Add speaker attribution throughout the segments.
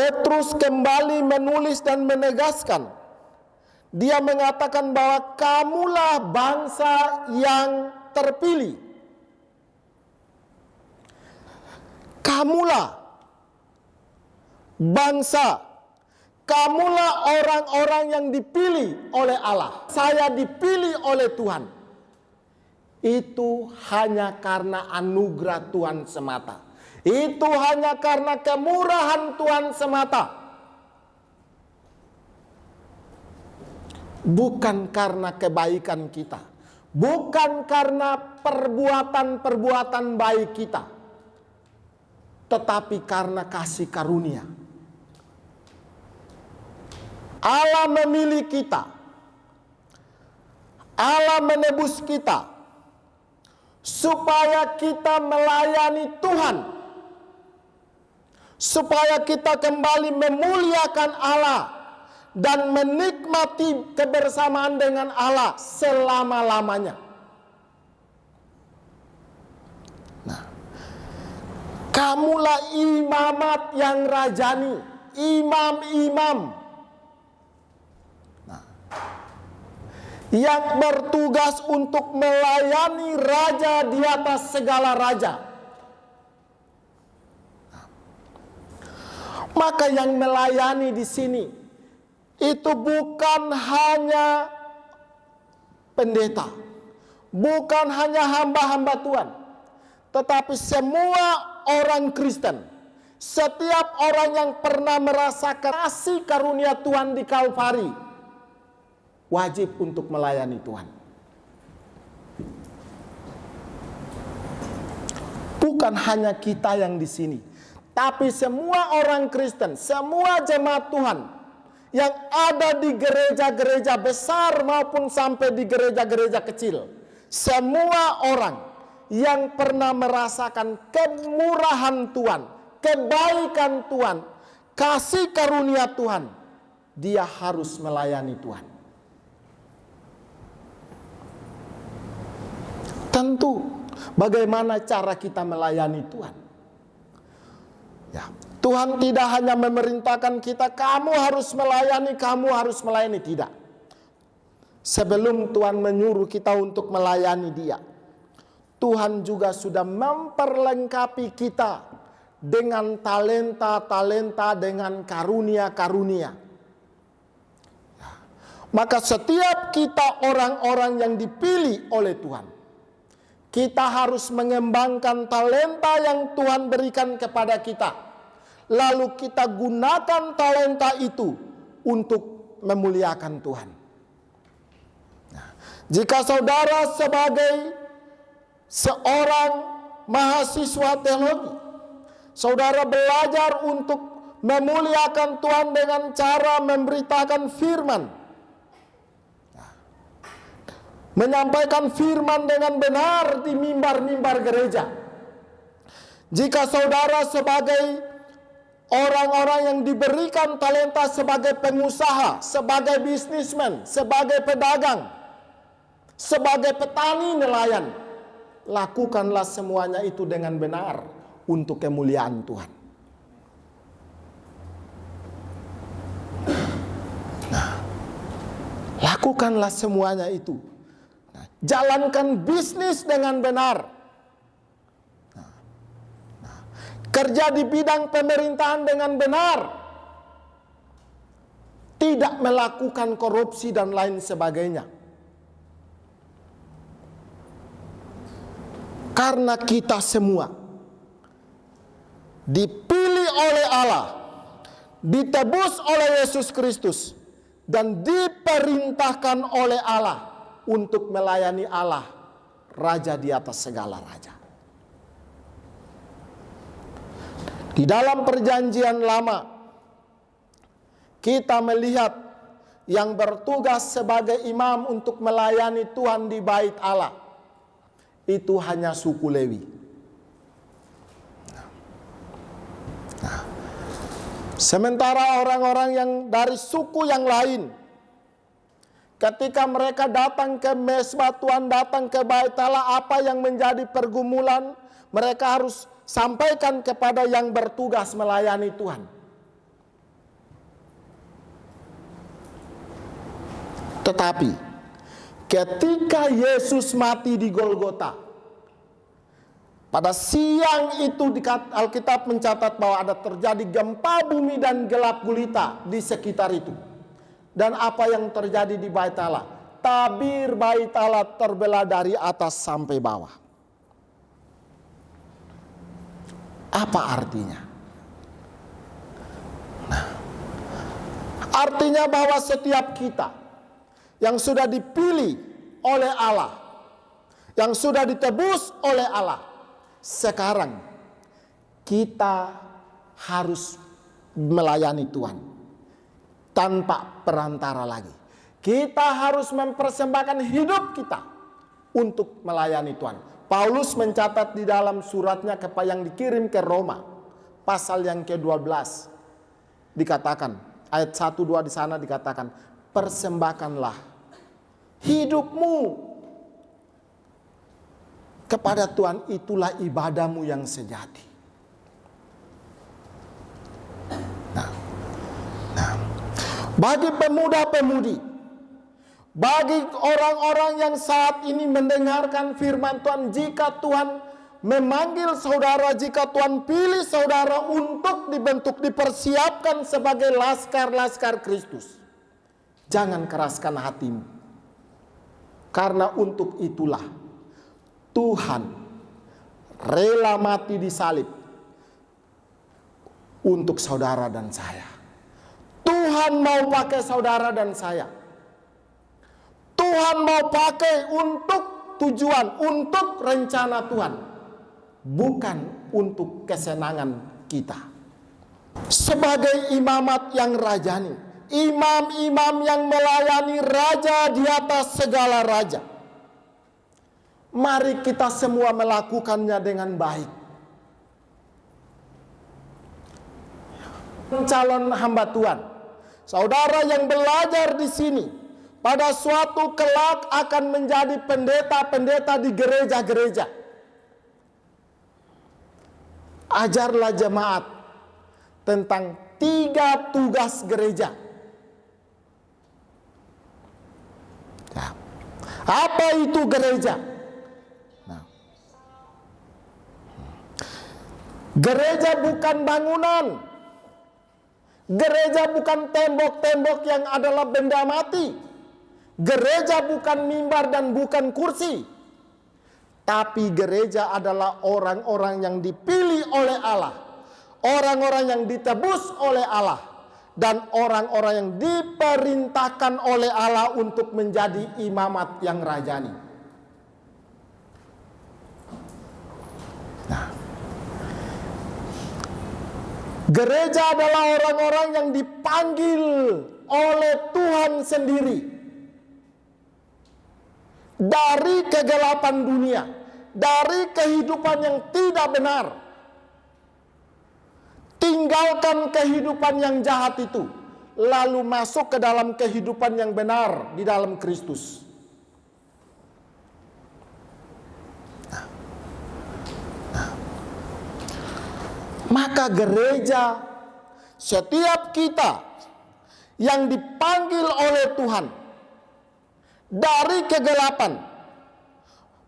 Speaker 1: Petrus kembali menulis dan menegaskan. Dia mengatakan bahwa kamulah bangsa yang terpilih. Kamulah bangsa, kamulah orang-orang yang dipilih oleh Allah. Saya dipilih oleh Tuhan. Itu hanya karena anugerah Tuhan semata. Itu hanya karena kemurahan Tuhan semata. Bukan karena kebaikan kita. Bukan karena perbuatan-perbuatan baik kita. Tetapi karena kasih karunia. Allah memilih kita. Allah menebus kita. Supaya kita melayani Tuhan. Supaya kita kembali memuliakan Allah. Dan menikmati kebersamaan dengan Allah selama-lamanya. Nah, kamulah imamat yang rajani. Imam-imam. Yang bertugas untuk melayani raja di atas segala raja. Maka yang melayani di sini itu bukan hanya pendeta, bukan hanya hamba-hamba Tuhan, tetapi semua orang Kristen, setiap orang yang pernah merasakan kasih karunia Tuhan di Kalvari, wajib untuk melayani Tuhan. Bukan hanya kita yang di sini, tapi semua orang Kristen, semua jemaat Tuhan yang ada di gereja-gereja besar maupun sampai di gereja-gereja kecil. Semua orang yang pernah merasakan kemurahan Tuhan, kebaikan Tuhan, kasih karunia Tuhan, dia harus melayani Tuhan. Tentu, bagaimana cara kita melayani Tuhan? Ya, Tuhan tidak hanya memerintahkan kita, kamu harus melayani, tidak. Sebelum Tuhan menyuruh kita untuk melayani Dia, Tuhan juga sudah memperlengkapi kita dengan talenta-talenta, dengan karunia-karunia. Ya. Maka setiap kita orang-orang yang dipilih oleh Tuhan, kita harus mengembangkan talenta yang Tuhan berikan kepada kita. Lalu kita gunakan talenta itu untuk memuliakan Tuhan. Nah, jika saudara sebagai seorang mahasiswa teologi, saudara belajar untuk memuliakan Tuhan dengan cara memberitakan firman, menyampaikan firman dengan benar di mimbar-mimbar gereja. Jika saudara sebagai orang-orang yang diberikan talenta sebagai pengusaha, sebagai bisnismen, sebagai pedagang, sebagai petani nelayan, lakukanlah semuanya itu dengan benar untuk kemuliaan Tuhan. Nah, lakukanlah semuanya itu. Jalankan bisnis dengan benar. Kerja di bidang pemerintahan dengan benar. Tidak melakukan korupsi dan lain sebagainya. Karena kita semua dipilih oleh Allah, ditebus oleh Yesus Kristus, dan diperintahkan oleh Allah untuk melayani Allah, Raja di atas segala raja. Di dalam perjanjian lama, kita melihat yang bertugas sebagai imam untuk melayani Tuhan di bait Allah, itu hanya suku Lewi. Nah, sementara orang-orang yang dari suku yang lain, ketika mereka datang ke mesbah Tuhan, datang ke bait Allah, apa yang menjadi pergumulan, mereka harus sampaikan kepada yang bertugas melayani Tuhan. Tetapi ketika Yesus mati di Golgota, pada siang itu Alkitab mencatat bahwa ada terjadi gempa bumi dan gelap gulita di sekitar itu. Dan apa yang terjadi di Bait Allah? Tabir Bait Allah terbelah dari atas sampai bawah. Apa artinya? Nah, artinya bahwa setiap kita yang sudah dipilih oleh Allah, yang sudah ditebus oleh Allah, sekarang kita harus melayani Tuhan tanpa perantara lagi. Kita harus mempersembahkan hidup kita untuk melayani Tuhan. Paulus mencatat di dalam suratnya yang dikirim ke Roma, pasal yang ke-12, dikatakan, ayat 1-2 di sana dikatakan, persembahkanlah hidupmu kepada Tuhan, itulah ibadahmu yang sejati. Nah, bagi pemuda-pemudi, bagi orang-orang yang saat ini mendengarkan firman Tuhan, jika Tuhan memanggil saudara, jika Tuhan pilih saudara untuk dibentuk, dipersiapkan sebagai laskar-laskar Kristus, jangan keraskan hatimu. Karena untuk itulah Tuhan rela mati di salib untuk saudara dan saya. Tuhan mau pakai saudara dan saya. Tuhan mau pakai untuk tujuan, untuk rencana Tuhan, bukan untuk kesenangan kita. Sebagai imamat yang rajani, imam-imam yang melayani raja di atas segala raja, mari kita semua melakukannya dengan baik. Calon hamba Tuhan, saudara yang belajar di sini, pada suatu kelak akan menjadi pendeta-pendeta di gereja-gereja. Ajarlah jemaat tentang 3 tugas gereja. Ya. Apa itu gereja? Gereja bukan bangunan. Gereja bukan tembok-tembok yang adalah benda mati. Gereja bukan mimbar dan bukan kursi. Tapi gereja adalah orang-orang yang dipilih oleh Allah, orang-orang yang ditebus oleh Allah, dan orang-orang yang diperintahkan oleh Allah untuk menjadi imamat yang rajani. Nah, gereja adalah orang-orang yang dipanggil oleh Tuhan sendiri dari kegelapan dunia, dari kehidupan yang tidak benar. Tinggalkan kehidupan yang jahat itu, lalu masuk ke dalam kehidupan yang benar di dalam Kristus. Maka gereja, setiap kita yang dipanggil oleh Tuhan dari kegelapan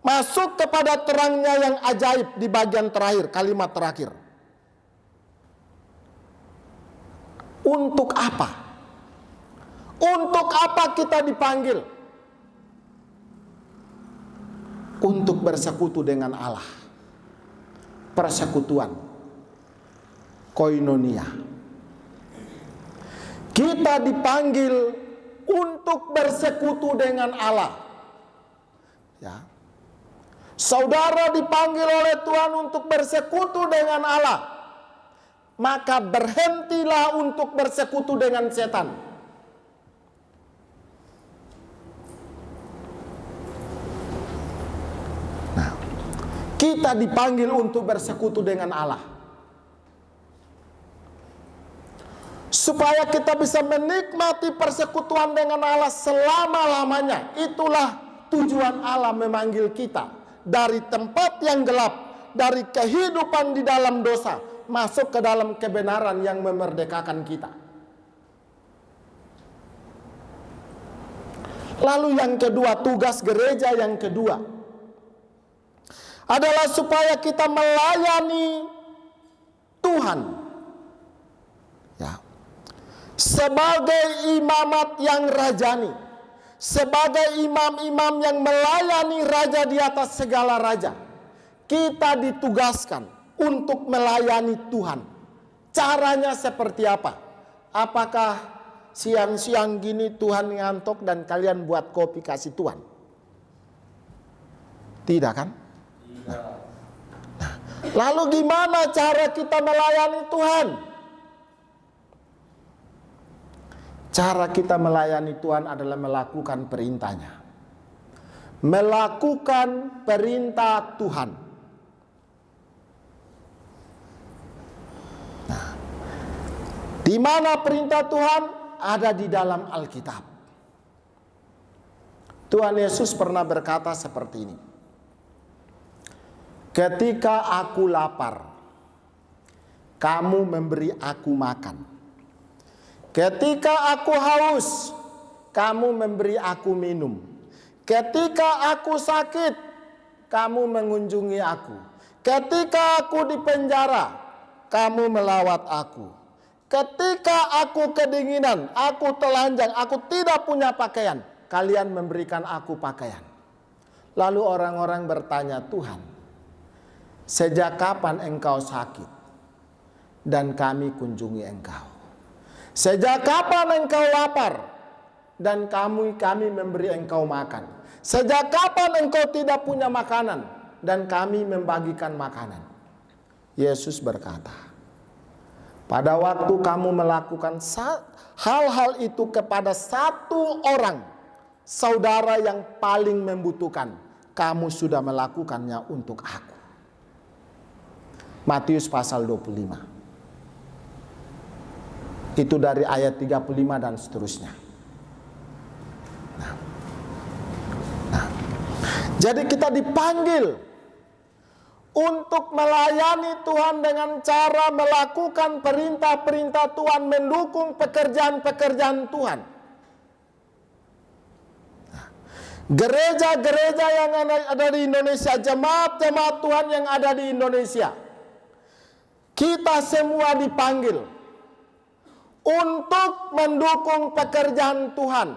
Speaker 1: masuk kepada terangnya yang ajaib di bagian terakhir, kalimat terakhir. Untuk apa? Untuk apa kita dipanggil? Untuk bersekutu dengan Allah. Persekutuan. Koinonia. Kita dipanggil untuk bersekutu dengan Allah. Ya. Saudara dipanggil oleh Tuhan untuk bersekutu dengan Allah. Maka berhentilah untuk bersekutu dengan setan. Nah, kita dipanggil untuk bersekutu dengan Allah. Supaya kita bisa menikmati persekutuan dengan Allah selama-lamanya. Itulah tujuan Allah memanggil kita dari tempat yang gelap, dari kehidupan di dalam dosa, masuk ke dalam kebenaran yang memerdekakan kita. Lalu yang kedua, tugas gereja yang kedua adalah supaya kita melayani Tuhan. Ya. Sebagai imamat yang rajani, sebagai imam-imam yang melayani raja di atas segala raja, kita ditugaskan untuk melayani Tuhan. Caranya seperti apa? Apakah siang-siang gini Tuhan ngantuk dan kalian buat kopi kasih Tuhan? Tidak kan? Nah. Lalu gimana cara kita melayani Tuhan? Cara kita melayani Tuhan adalah melakukan perintahnya. Melakukan perintah Tuhan. Nah, di mana perintah Tuhan? Ada di dalam Alkitab. Tuhan Yesus pernah berkata seperti ini. Ketika aku lapar, kamu memberi aku makan. Ketika aku haus, kamu memberi aku minum. Ketika aku sakit, kamu mengunjungi aku. Ketika aku di penjara, kamu melawat aku. Ketika aku kedinginan, aku telanjang, aku tidak punya pakaian, kalian memberikan aku pakaian. Lalu orang-orang bertanya, Tuhan, sejak kapan engkau sakit dan kami kunjungi engkau? Sejak kapan engkau lapar dan kami memberi engkau makan? Sejak kapan engkau tidak punya makanan dan kami membagikan makanan? Yesus berkata, pada waktu kamu melakukan hal-hal itu kepada satu orang, saudara yang paling membutuhkan, kamu sudah melakukannya untuk aku. Matius pasal 25. Itu dari ayat 35 dan seterusnya. Jadi kita dipanggil untuk melayani Tuhan dengan cara melakukan perintah-perintah Tuhan, mendukung pekerjaan-pekerjaan Tuhan. Gereja-gereja yang ada di Indonesia, jemaat-jemaat Tuhan yang ada di Indonesia, kita semua dipanggil untuk mendukung pekerjaan Tuhan.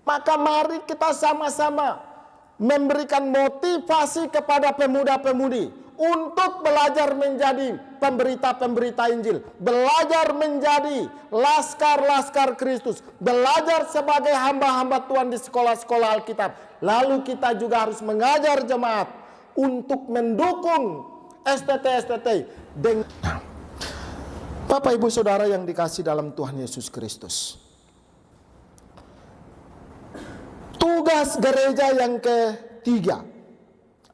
Speaker 1: Maka mari kita sama-sama memberikan motivasi kepada pemuda-pemudi untuk belajar menjadi pemberita-pemberita Injil, belajar menjadi laskar-laskar Kristus, belajar sebagai hamba-hamba Tuhan di sekolah-sekolah Alkitab. Lalu kita juga harus mengajar jemaat untuk mendukung STT-STT dengan Bapak Ibu Saudara yang dikasih dalam Tuhan Yesus Kristus. Tugas gereja yang ketiga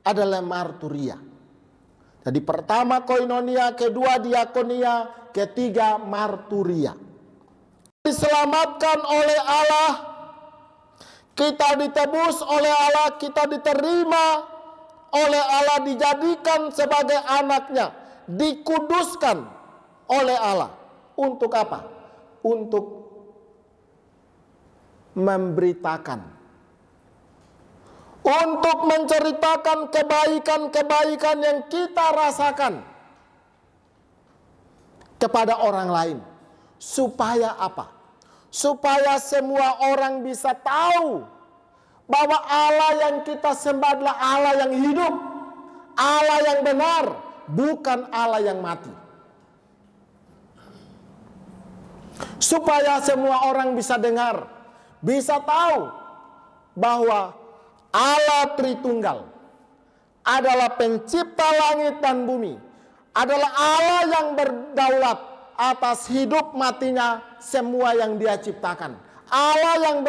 Speaker 1: adalah marturia. Jadi pertama koinonia, kedua diakonia, ketiga marturia. Diselamatkan oleh Allah, kita ditebus oleh Allah, kita diterima oleh Allah, dijadikan sebagai anaknya, dikuduskan oleh Allah. Untuk apa? Untuk memberitakan, untuk menceritakan kebaikan-kebaikan yang kita rasakan kepada orang lain. Supaya apa? Supaya semua orang bisa tahu bahwa Allah yang kita sembah adalah Allah yang hidup, Allah yang benar, bukan Allah yang mati. Supaya semua orang bisa dengar, bisa tahu bahwa Allah Tritunggal adalah pencipta langit dan bumi, adalah Allah yang berdaulat atas hidup matinya semua yang Dia ciptakan. Allah yang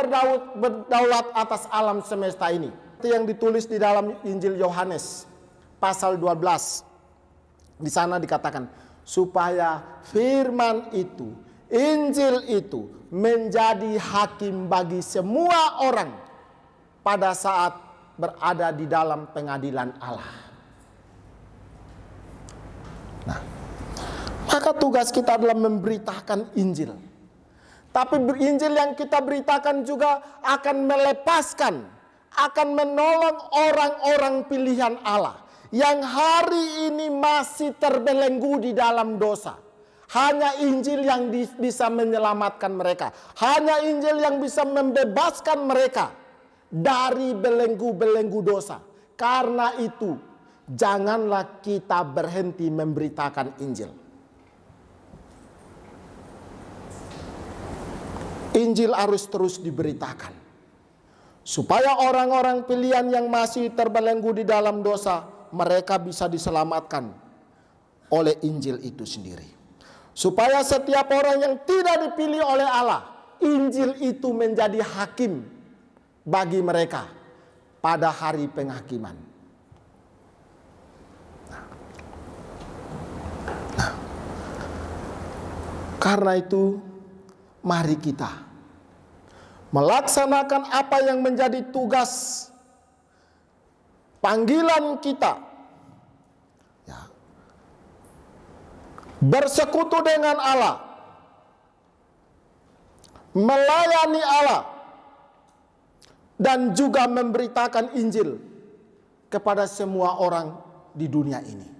Speaker 1: berdaulat atas alam semesta ini. Itu yang ditulis di dalam Injil Yohanes pasal 12. Di sana dikatakan supaya firman itu, Injil itu menjadi hakim bagi semua orang pada saat berada di dalam pengadilan Allah. Nah, maka tugas kita adalah memberitakan Injil. Tapi Injil yang kita beritakan juga akan melepaskan, akan menolong orang-orang pilihan Allah yang hari ini masih terbelenggu di dalam dosa. Hanya Injil yang bisa menyelamatkan mereka. Hanya Injil yang bisa membebaskan mereka dari belenggu-belenggu dosa. Karena itu, janganlah kita berhenti memberitakan Injil. Injil harus terus diberitakan, supaya orang-orang pilihan yang masih terbelenggu di dalam dosa, mereka bisa diselamatkan oleh Injil itu sendiri. Supaya setiap orang yang tidak dipilih oleh Allah, Injil itu menjadi hakim bagi mereka pada hari penghakiman. Karena itu, mari kita melaksanakan apa yang menjadi tugas panggilan kita, ya, bersekutu dengan Allah, melayani Allah, dan juga memberitakan Injil kepada semua orang di dunia ini.